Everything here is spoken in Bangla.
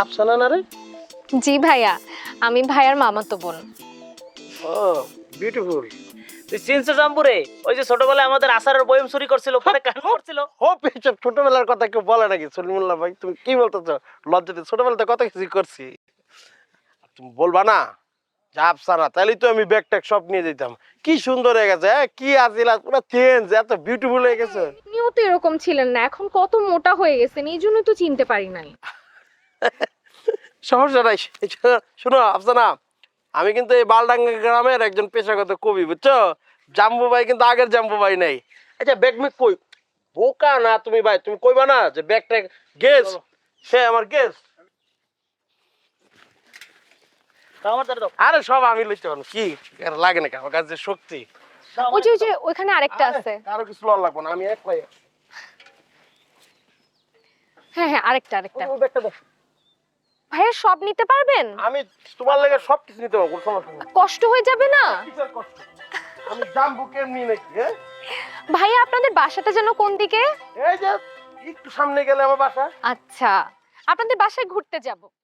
আফসানা না রে? জি ভাইয়া, আমি ভাইয়ার মামাতো বোন। ও বিউটিফুল। তুই চিনছে জাম্বুরে? ওই যে ছোটবেলায় আমাদের আচারের বয়ম চুরি করছিল, পরে কান করছিল। হোপ এসব ছোটবেলার কথা কেউ বলে নাকি সলিমুল্লাহ ভাই? তুমি কি বলতেছো? লজ্জাতে ছোটবেলাতে কত কিছু করছি। তুমি বলবা না যে আফসানা, তাহলেই তো আমি ব্যাগ ট্যাগ সব নিয়ে যেতাম। কি সুন্দর হয়ে গেছে, কি আজিলা পুরো চেঞ্জ, এত বিউটিফুল হয়ে গেছে। আপনিও তো এরকম ছিলেন না, এখন কত মোটা হয়ে গেছেন, এই জন্যই তো চিনতে পারি নাই। সমস্যা নাই। শোনো আফসানা, আমি কিন্তু এই বালডাঙ্গা গ্রামের একজন পেশাগত কবি, বুঝছো? জাম্বু ভাই কিন্তু আগের জাম্বু ভাই নাই। আচ্ছা ব্যাগ মেগ কই? বোকা না তুমি ভাই, তুমি কইবা না যে ব্যাগটা গেস, সে আমার গেস। আমার দ্বারা দাও। আরে সব আমি লইতে পারবো, কি আর লাগে না, আমার কাছে যে শক্তি। ওই যে ওইখানে আরেকটা আছে। কারো কিছু লওয়ার লাগবে না, আমি একলাই। হ্যাঁ, আরেকটা। ওই ব্যাগটা দাও। ভাইয়া সব নিতে পারবেন? আমি তোমার লেগে সব কিছু নিতে পারবো, কোনো সমস্যা নেই। কষ্ট হয়ে যাবে না? কিসের কষ্ট? আমি জাম্বু কেমনি নাকি? হ্যাঁ, ভাইয়া আপনাদের বাসাটা যেন কোন দিকে? এই যে একটু সামনে গেলে আমার বাসা। আচ্ছা, আপনাদের বাসায় ঘুরতে যাব।